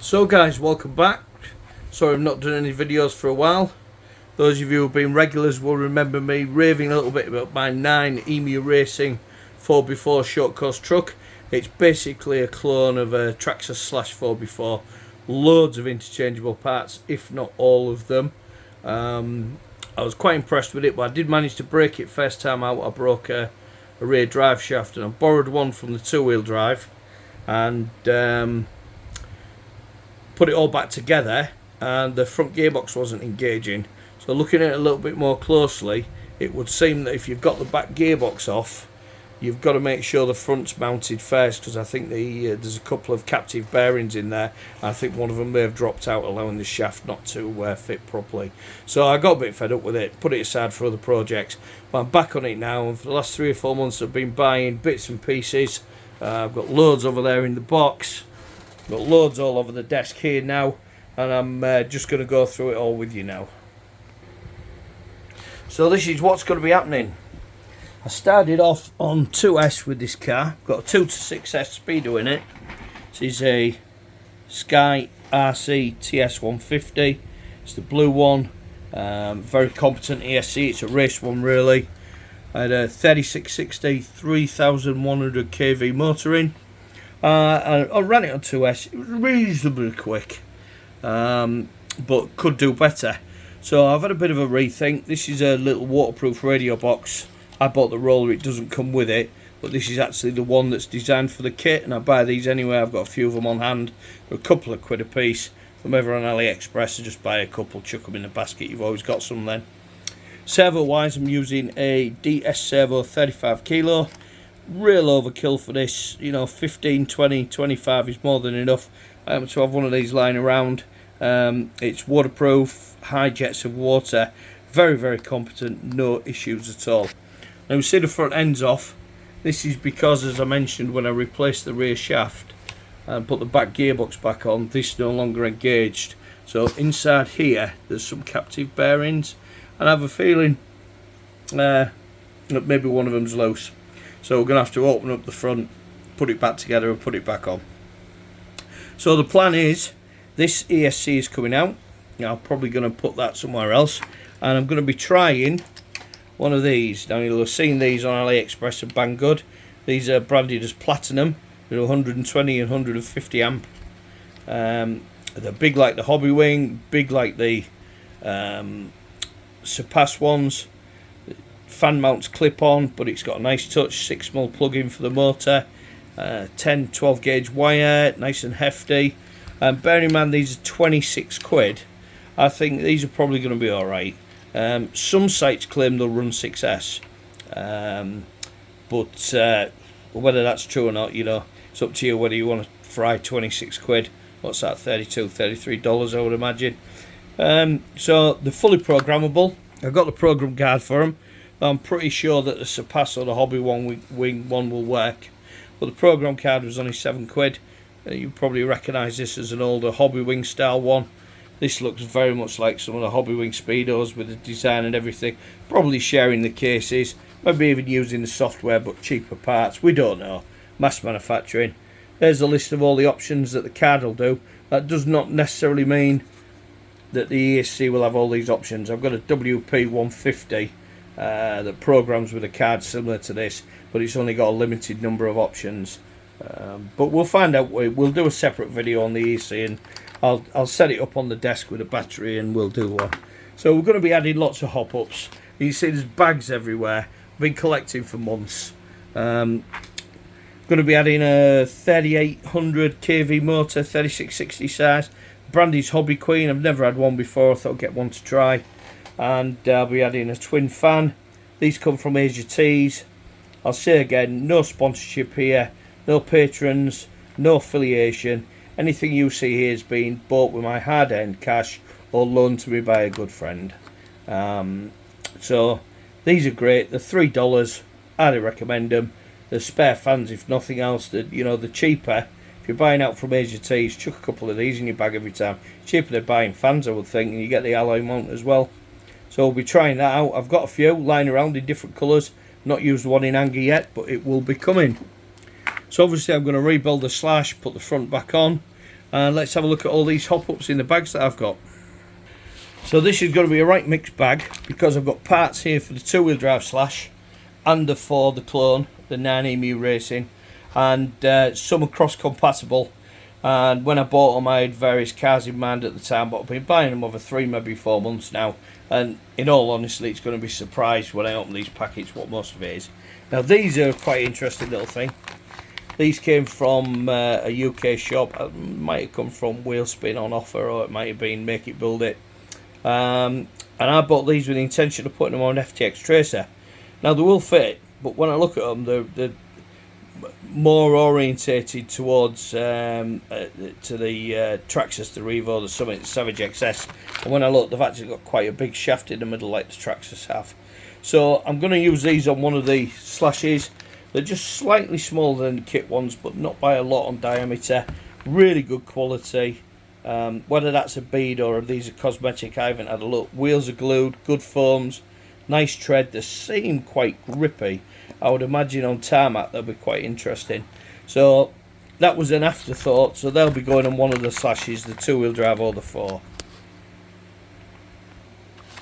So guys, welcome back. Sorry I've not done any videos for a while. Those of you who have been regulars will remember me raving a little bit about my 9 Emu Racing 4x4 short course truck. It's basically a clone of a Traxxas Slash 4x4. Loads of interchangeable parts, if not all of them. I was quite impressed with it, but I did manage to break it first time out. I broke a rear drive shaft and I borrowed one from the two-wheel drive and put it all back together, and the front gearbox wasn't engaging. So looking at it a little bit more closely, it would seem that if you've got the back gearbox off, you've got to make sure the front's mounted first, because I think there's a couple of captive bearings in there. I think one of them may have dropped out, allowing the shaft not to fit properly. So I got a bit fed up with it, put it aside for other projects. But I'm back on it now, and for the last 3 or 4 months I've been buying bits and pieces. I've got loads over there in the box. Got loads all over the desk here now, and I'm just going to go through it all with you now. So this is what's going to be happening. I started off on 2S with this car. Got a 2 to 6S speedo in it. This is a Sky RC TS150. It's the blue one. Very competent ESC. It's a race one really. I had a 3660 3100 kV motor in. I ran it on 2S. It was reasonably quick, but could do better. So I've had a bit of a rethink. This is a little waterproof radio box. I bought the roller, it doesn't come with it, but this is actually the one that's designed for the kit, and I buy these anyway. I've got a few of them on hand. They're a couple of quid a piece. If I'm ever on AliExpress, I just buy a couple, chuck them in a basket. You've always got some then. Servo wise, I'm using a DSServo 35 kilo. Real overkill for this, you know, 15, 20, 25 is more than enough. I happen to have one of these lying around. It's waterproof, high jets of water, very, very competent, no issues at all. Now we see the front ends off. This is because, as I mentioned, when I replaced the rear shaft and put the back gearbox back on, this is no longer engaged. So inside here there's some captive bearings, and I have a feeling that maybe one of them's loose. So we're going to have to open up the front, put it back together and put it back on. So the plan is, this ESC is coming out. Now I'm probably going to put that somewhere else. And I'm going to be trying one of these. Now you'll have seen these on AliExpress and Banggood. These are branded as Platinum. They're 120 and 150 amp. They're big like the Hobby Wing, big like the Surpass ones. Fan mounts clip on, but it's got a nice touch 6mm plug-in for the motor, 10-12 gauge wire, nice and hefty. Bearing in mind these are 26 quid, I think these are probably going to be alright. Some sites claim they'll run 6S, but whether that's true or not, you know, it's up to you whether you want to fry 26 quid. What's that, $32, $33 I would imagine. So they're fully programmable. I've got the program guide for them. I'm pretty sure that the Surpass or the Hobby Wing one will work, but the program card was only 7 quid. You probably recognise this as an older Hobby Wing style one. This looks very much like some of the Hobby Wing speedos with the design and everything. Probably sharing the cases, maybe even using the software, but cheaper parts. We don't know. Mass manufacturing. There's a list of all the options that the card will do. That does not necessarily mean that the ESC will have all these options. I've got a WP150. That programs with a card similar to this, but it's only got a limited number of options. But we'll find out. We'll do a separate video on the EC, and I'll set it up on the desk with a battery, and we'll do one. So we're going to be adding lots of hop-ups. You see there's bags everywhere. I've been collecting for months. Going to be adding a 3800 kV motor, 3660 size. Brandy's Hobby Queen. I've never had one before. I thought I'd get one to try. And I'll be adding a twin fan. These come from Asia Tees. I'll say again, no sponsorship here, no patrons, no affiliation. Anything you see here is being bought with my hard-earned cash or loaned to me by a good friend. So these are great. They're $3. I'd recommend them. They're spare fans if nothing else. You know, they're cheaper. If you're buying out from Asia Tees, chuck a couple of these in your bag every time. Cheaper than buying fans, I would think, and you get the alloy mount as well. So we'll be trying that out. I've got a few lying around in different colours. Not used one in anger yet, but it will be coming. So obviously I'm going to rebuild the Slash, put the front back on. and let's have a look at all these hop-ups in the bags that I've got. So this is going to be a right mixed bag, because I've got parts here for the 2-wheel drive Slash and for the clone, the 9EMU Racing, and some are cross compatible. And when I bought them, I had various cars in mind at the time, but I've been buying them over 3, maybe 4 months now, and in all honesty, it's going to be surprised when I open these packets what most of it is. Now these are quite interesting little thing. These came from a UK shop. It might have come from Wheelspin on offer, or it might have been Make It Build It. And I bought these with the intention of putting them on FTX Tracer. Now they will fit, but when I look at them, they're more orientated towards to the Traxxas, the REVO, the Summit Savage XS. And when I look, they've actually got quite a big shaft in the middle like the Traxxas have. So I'm going to use these on one of the Slashes. They're just slightly smaller than the kit ones, but not by a lot on diameter. Really good quality. Whether that's a bead or if these are cosmetic, I haven't had a look. Wheels are glued, good foams, nice tread. They seem quite grippy. I would imagine on tarmac they'll be quite interesting. So that was an afterthought. So they'll be going on one of the Slashes, the 2-wheel drive or the 4.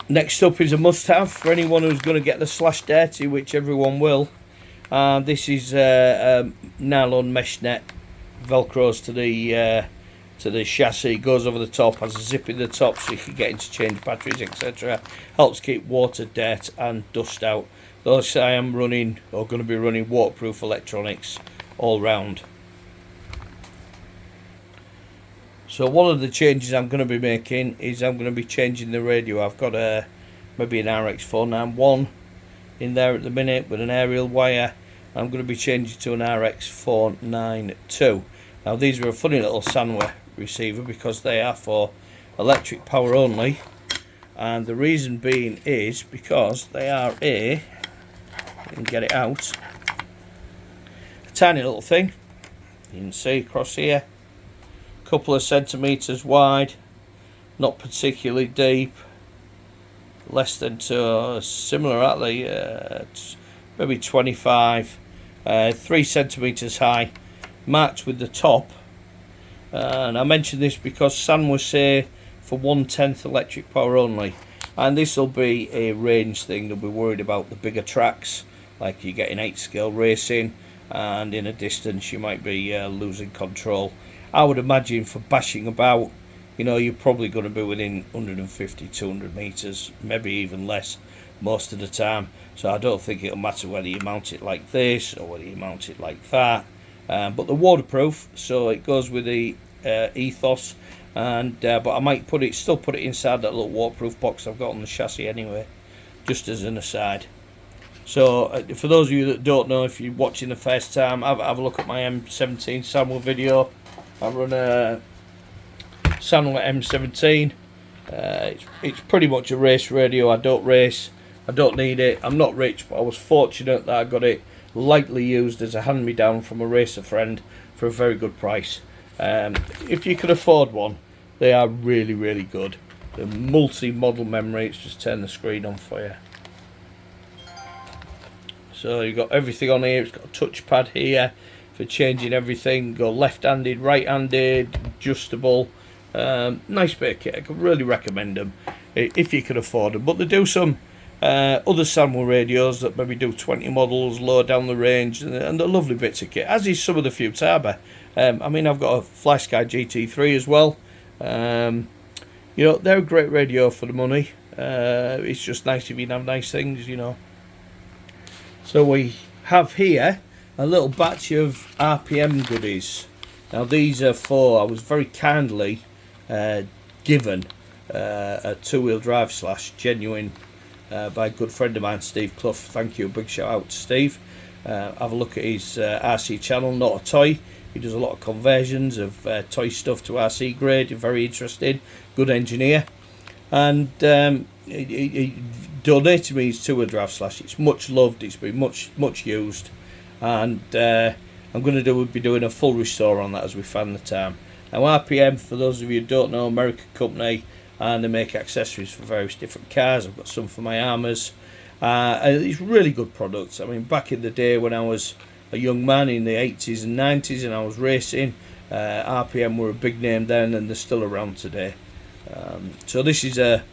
Next up is a must-have for anyone who's going to get the Slash dirty, which everyone will. This is nylon mesh net, velcros to the chassis, goes over the top, has a zip in the top so you can get interchange batteries, etc. Helps keep water, dirt and dust out. Thus I am running, or going to be running, waterproof electronics all round. So one of the changes I'm going to be making is I'm going to be changing the radio. I've got maybe an RX491 in there at the minute with an aerial wire. I'm going to be changing to an RX492. Now these are a funny little Sanwa receiver because they are for electric power only, and the reason being is because they are you can get it out, a tiny little thing. You can see across here, a couple of centimeters wide, not particularly deep, less than similar actually, maybe 25, 3 centimeters high, marked with the top. And I mention this because Sanwa say for 1/10 electric power only, and this will be a range thing. They'll be worried about the bigger tracks, like you get in 8-scale racing, and in a distance you might be losing control. I would imagine for bashing about, you know, you're probably going to be within 150, 200 meters, maybe even less most of the time. So I don't think it'll matter whether you mount it like this or whether you mount it like that. But they're waterproof, so it goes with the ethos. And but I might still put it inside that little waterproof box I've got on the chassis anyway, just as an aside. So for those of you that don't know, if you're watching the first time, have a look at my M17 Sanwa video. I run a Sanwa M17. It's pretty much a race radio. I don't race, I don't need it. I'm not rich, but I was fortunate that I got it lightly used as a hand-me-down from a racer friend for a very good price. If you can afford one, they are really, really good. The multi-model memory, it's just turn the screen on for you. So you've got everything on here. It's got a touchpad here for changing everything. Go left-handed, right-handed, adjustable. Nice bit of kit. I could really recommend them if you can afford them. But they do some other Sanwa radios that maybe do 20 models, lower down the range, and they're lovely bits of kit, as is some of the Futaba. I mean, I've got a FlySky GT3 as well. You know, they're a great radio for the money. It's just nice if you can have nice things, you know. So we have here a little batch of RPM goodies. Now these are I was very kindly given a 2-wheel drive Slash, genuine, by a good friend of mine, Steve Clough. Thank you, a big shout out to Steve. Have a look at his RC channel, Not a Toy. He does a lot of conversions of toy stuff to RC grade. Very interesting, good engineer. And he donated me his 2-wheel drive Slash. It's much loved, it's been much used, and I'm going to be doing a full restore on that as we find the time. Now RPM, for those of you who don't know, American company, and they make accessories for various different cars. I've got some for my Armours. It's really good products. I mean, back in the day when I was a young man in the 80s and 90s and I was racing, RPM were a big name then, and they're still around today. So this is a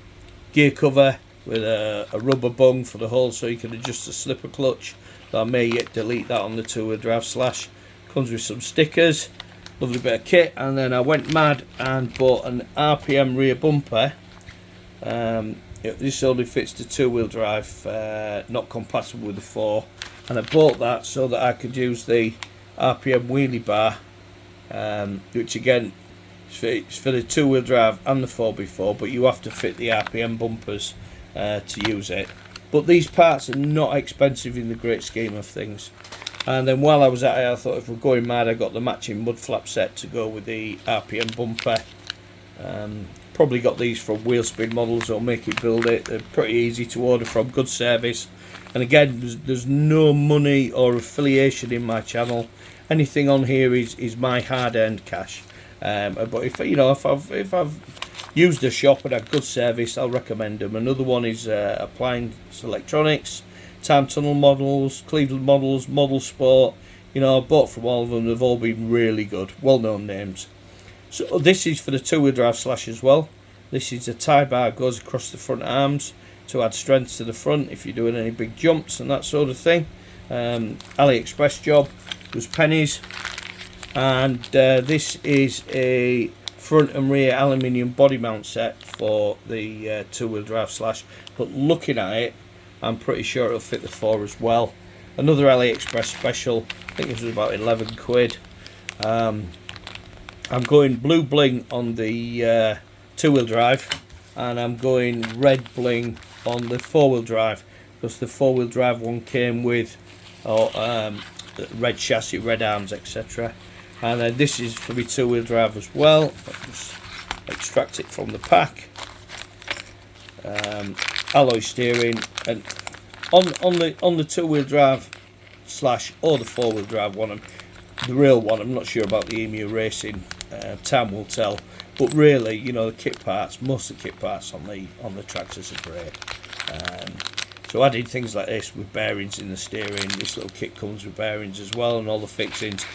gear cover with a rubber bung for the hole, so you can adjust the slipper clutch. So I may yet delete that on the two-wheel drive Slash. Comes with some stickers, lovely bit of kit, and then I went mad and bought an RPM rear bumper. This only fits the two-wheel drive, not compatible with the 4, and I bought that so that I could use the RPM wheelie bar, which again is for the two-wheel drive and the 4x4, but you have to fit the RPM bumpers to use it. But these parts are not expensive in the great scheme of things. And then while I was at it, I thought if we're going mad, I got the matching mud flap set to go with the RPM bumper. Probably got these from Wheelspin Models or Make It Build It. They're pretty easy to order from, good service. And again, there's no money or affiliation in my channel. Anything on here is my hard-earned cash. But if I've used a shop and had good service, I'll recommend them. Another one is Appliance Electronics, Time Tunnel Models, Cleveland Models, Model Sport. You know, I've bought from all of them. They've all been really good, well-known names. So this is for the two-wheel drive Slash as well. This is a tie bar that goes across the front arms to add strength to the front if you're doing any big jumps and that sort of thing. AliExpress job, was pennies. And this is a front and rear aluminium body mount set for the two-wheel drive Slash. But looking at it, I'm pretty sure it'll fit the 4 as well. Another AliExpress special. I think this was about 11 quid. I'm going blue bling on the two-wheel drive, and I'm going red bling on the four-wheel drive, because the four-wheel drive one came with red chassis, red arms, etc. And then this is for my two-wheel drive as well. I'll just extract it from the pack. Alloy steering, and on the two-wheel drive Slash or the four-wheel drive one, the real one, I'm not sure about the Emu Racing. Time will tell. But really, you know, the kit parts, most of the kit parts on the Traxxas are great. So I did things like this with bearings in the steering. This little kit comes with bearings as well, and all the fixings.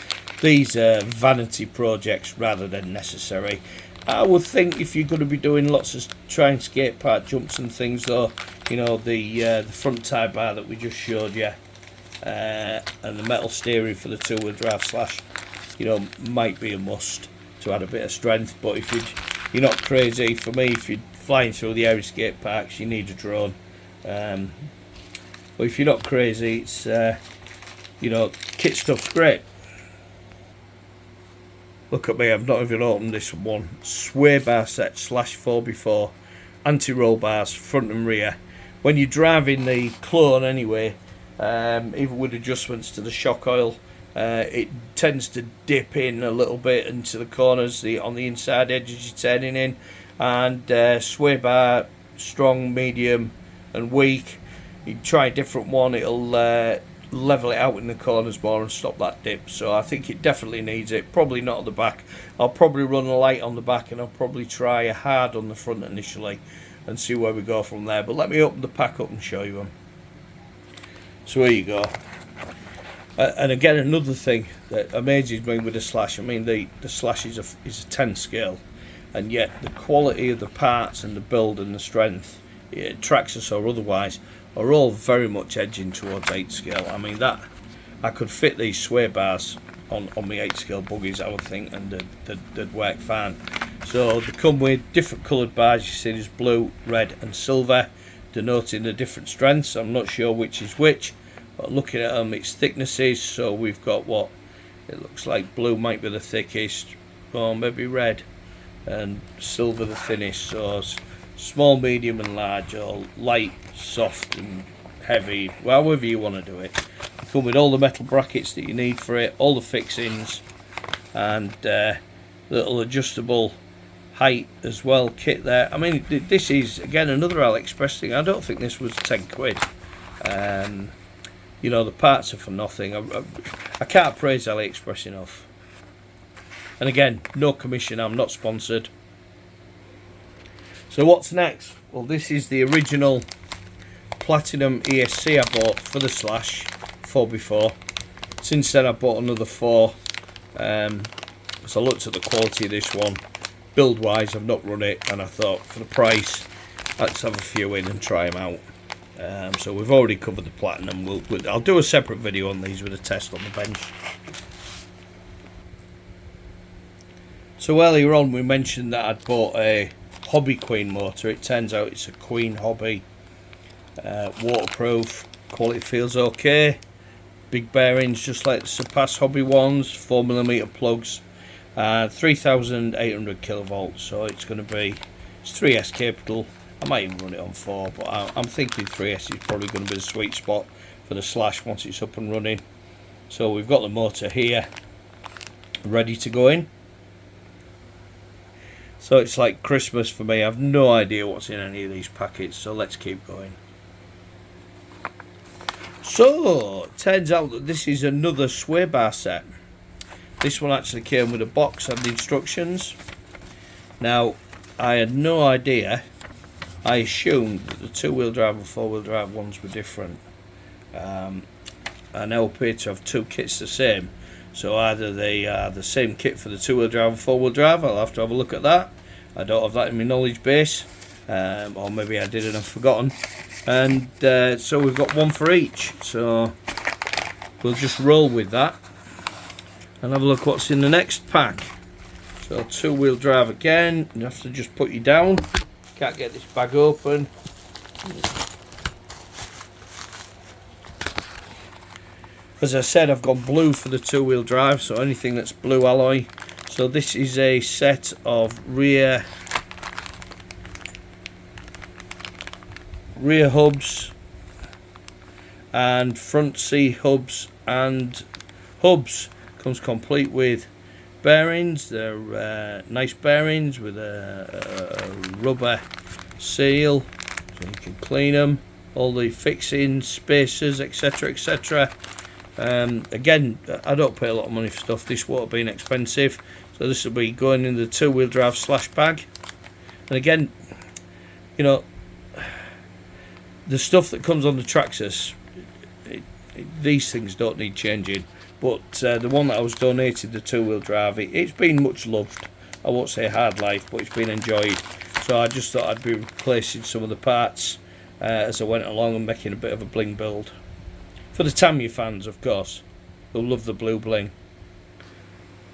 These are vanity projects rather than necessary. I would think if you're going to be doing lots of trying skate park jumps and things, though, you know, the front tie bar that we just showed you, and the metal steering for the two-wheel drive Slash, you know, might be a must to add a bit of strength. But if you're not crazy, for me, if you're flying through the area skate parks, you need a drone. But if you're not crazy, it's you know, kit stuff's great. Look at me, I've not even opened this one. Sway bar set Slash 4x4, anti-roll bars front and rear. When you're driving the clone anyway, even with adjustments to the shock oil, it tends to dip in a little bit into the corners, on the inside edges you're turning in. And sway bar, strong, medium and weak. You try a different one, it'll level it out in the corners more and stop that dip. So I think it definitely needs it. Probably not at the back. I'll probably run a light on the back, and I'll probably try a hard on the front initially and see where we go from there. But let me open the pack up and show you them. So here you go. And again, another thing that amazes me with the Slash, I mean, the Slash is a 10 scale, and yet the quality of the parts and the build and the strength, Traxxas or otherwise, are all very much edging towards 8 scale. I mean, that I could fit these sway bars on my 8 scale buggies, I would think, and they'd work fine. So they come with different coloured bars. You see there's blue, red and silver, denoting the different strengths. I'm not sure which is which, but looking at them, it's thicknesses. So we've got what it looks like blue might be the thickest, or maybe red, and silver the thinnest. So small, medium and large, or light, soft and heavy, however you want to do it. They come with all the metal brackets that you need for it, all the fixings, and little adjustable height as well kit there. I mean, this is again another AliExpress thing. I don't think this was 10 quid. You know, the parts are for nothing. I can't praise AliExpress enough. And again, no commission, I'm not sponsored. So what's next? Well, this is the original Platinum ESC I bought for the Slash 4x4. Since then I bought another 4. because I looked at the quality of this one. Build wise, I've not run it, and I thought for the price, let's have a few in and try them out. So we've already covered the platinum. I'll do a separate video on these with a test on the bench. So earlier on we mentioned that I'd bought a Hobby Queen motor. It turns out it's a Queen Hobby, waterproof, quality feels okay, big bearings just like the Surpass Hobby ones, 4mm plugs, 3800 kilovolts, so it's going to be, it's 3S capable. I might even run it on 4, but I'm thinking 3S is probably going to be the sweet spot for the Slash once it's up and running. So we've got the motor here ready to go in. So it's like Christmas for me. I've no idea what's in any of these packets, so let's keep going. So it turns out that this is another sway bar set. This one actually came with a box and instructions. Now I had no idea. I assumed that the 2-wheel drive and 4-wheel drive ones were different. I now appear to have two kits the same. So either they are the same kit for the 2-wheel drive and 4-wheel drive. I'll have to have a look at that. I don't have that in my knowledge base, or maybe I did and I've forgotten. And so we've got one for each. So we'll just roll with that and have a look what's in the next pack. So 2-wheel drive again. You have to just put you down. Can't get this bag open. As I said, I've gone blue for the 2-wheel drive, so anything that's blue alloy. So this is a set of rear hubs and front C hubs and hubs. Comes complete with bearings. They're nice bearings with a rubber seal, so you can clean them. All the fixings, spacers, etc, etc. Again, I don't pay a lot of money for stuff. This won't have been expensive, so this will be going in the 2-wheel drive Slash bag. And again, you know, the stuff that comes on the Traxxas, these things don't need changing. But the one that I was donated, the 2-wheel drive, it's been much loved. I won't say hard life, but it's been enjoyed. So I just thought I'd be replacing some of the parts as I went along and making a bit of a bling build. For the Tamiya fans, of course, who love the blue bling.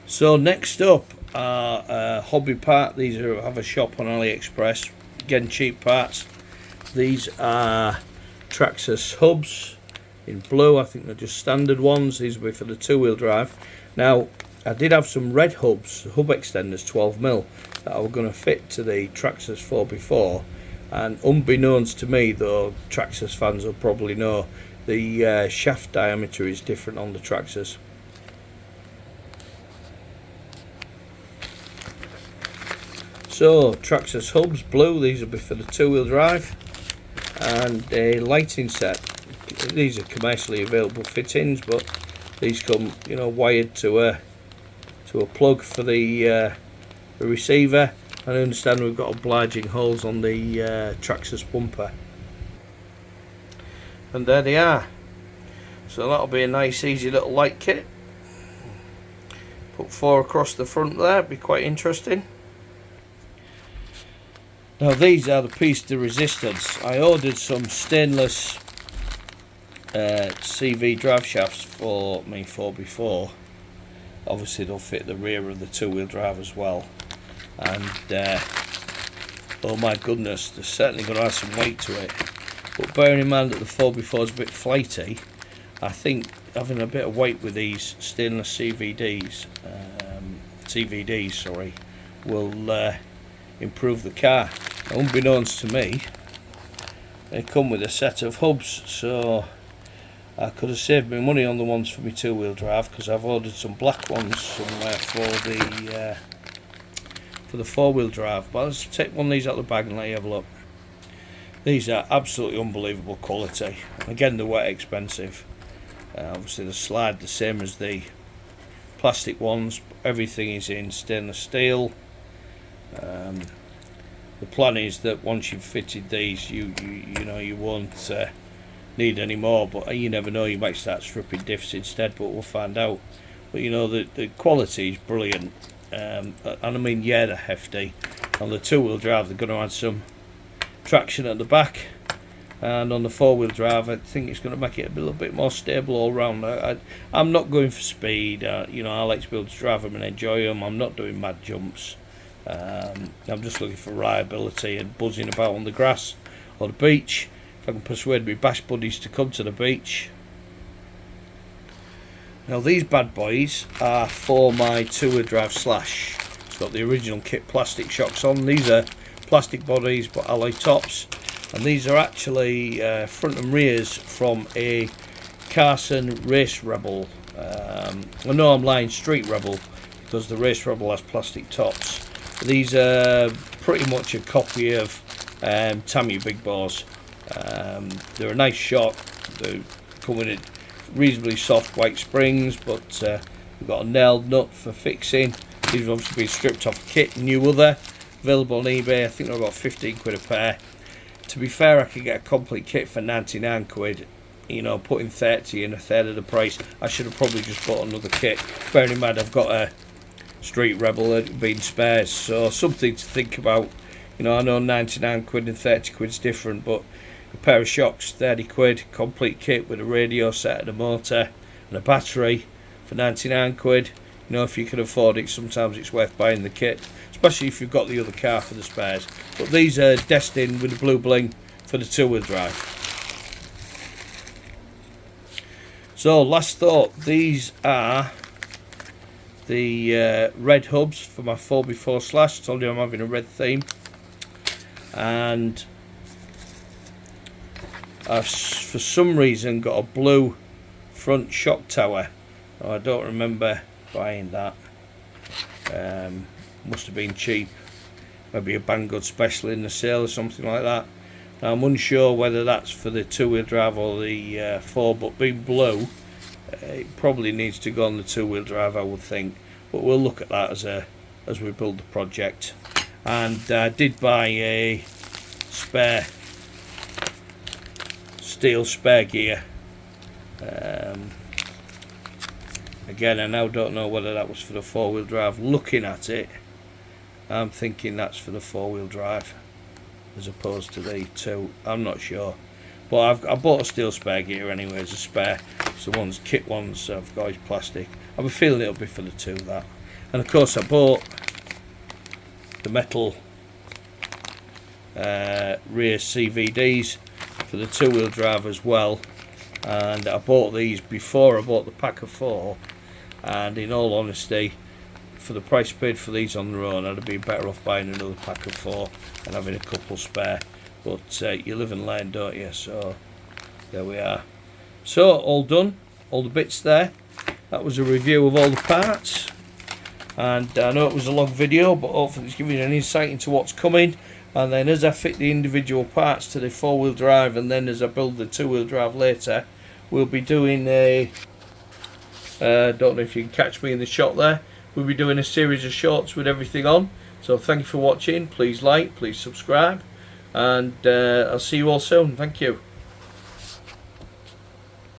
So next up are hobby part. These have a shop on AliExpress. Again, cheap parts. These are Traxxas hubs in blue. I think they're just standard ones. These will be for the 2-wheel drive. Now, I did have some red hubs, hub extenders, 12mm, that I were going to fit to the Traxxas 4x4. And unbeknownst to me, though, Traxxas fans will probably know, the shaft diameter is different on the Traxxas. So Traxxas hubs, blue. These will be for the 2-wheel drive, and a lighting set. These are commercially available fittings, but these come, you know, wired to a plug for the receiver. And I understand we've got obliging holes on the Traxxas bumper. And there they are. So that'll be a nice easy little light kit. Put 4 across the front there, be quite interesting. Now these are the piece de resistance. I ordered some stainless CV drive shafts for my 4x4. Obviously they'll fit the rear of the 2-wheel drive as well. And oh my goodness, they're certainly going to add some weight to it. But bearing in mind that the 4x4 is a bit flighty, I think having a bit of weight with these stainless CVDs, will improve the car. Now, unbeknownst to me, they come with a set of hubs, so I could have saved me money on the ones for my 2-wheel drive, because I've ordered some black ones somewhere for the 4-wheel drive. But let's take one of these out of the bag and let you have a look. These are absolutely unbelievable quality. Again, they were expensive. Obviously the slide the same as the plastic ones. Everything is in stainless steel. The plan is that once you've fitted these, you know, you won't need any more, but you never know, you might start stripping diffs instead, but we'll find out. But you know, the quality is brilliant. and I mean, yeah, they're hefty. On the two-wheel drive they're going to add some traction at the back, and on the four-wheel drive I think it's going to make it a little bit more stable all round. I'm not going for speed. You know, I like to be able to drive them and enjoy them. I'm not doing mad jumps. I'm just looking for reliability and buzzing about on the grass or the beach. If I can persuade my bash buddies to come to the beach. Now these bad boys are for my two-wheel drive Slash. It's got the original kit plastic shocks on. These are plastic bodies but alloy tops, and these are actually front and rears from a Carson Race Rebel. I know I'm lying, Street Rebel, because the Race Rebel has plastic tops. These are pretty much a copy of Tamiya Big Bores. They're a nice shock. They come with reasonably soft white springs, but we've got a nailed nut for fixing. These have obviously been stripped off the kit, new leather, available on eBay. I think they're about 15 quid a pair. To be fair, I could get a complete kit for 99 quid. You know, putting 30 in, a third of the price. I should have probably just bought another kit. Bearing in mind I've got a Street Rebel that being spares, so something to think about. You know, I know 99 quid and 30 quid's different, but a pair of shocks, 30 quid, complete kit with a radio set and a motor and a battery for 99 quid. You know, if you can afford it, sometimes it's worth buying the kit, especially if you've got the other car for the spares. But these are destined with the blue bling for the two-wheel drive. So, last thought, these are the red hubs for my 4x4 Slash. I told you I'm having a red theme. And I've for some reason got a blue front shock tower. Oh, I don't remember buying that. Must have been cheap. Maybe a Banggood special in the sale or something like that. Now, I'm unsure whether that's for the two-wheel drive or the four, but being blue, it probably needs to go on the two-wheel drive, I would think. But we'll look at that as we build the project. And I did buy a spare steel spare gear. Again, I now don't know whether that was for the four-wheel drive. Looking at it, I'm thinking that's for the four-wheel drive as opposed to the two. I'm not sure, but I bought a steel spare gear anyway as a spare. So the ones kit ones I've got is plastic. I have a feeling it'll be for the two, that. And of course I bought the metal rear CVDs for the two-wheel drive as well, and I bought these before I bought the pack of 4, and in all honesty, for the price paid for these on their own, I'd have been better off buying another pack of 4 and having a couple spare. But you live and learn, don't you? So there we are. So all done, all the bits there. That was a review of all the parts, and I know it was a long video, but hopefully it's giving you an insight into what's coming. And then as I fit the individual parts to the four-wheel drive, and then as I build the two-wheel drive later, we'll be doing a don't know if you can catch me in the shot there, we'll be doing a series of shorts with everything on. So thank you for watching. Please like, please subscribe, and I'll see you all soon. Thank you.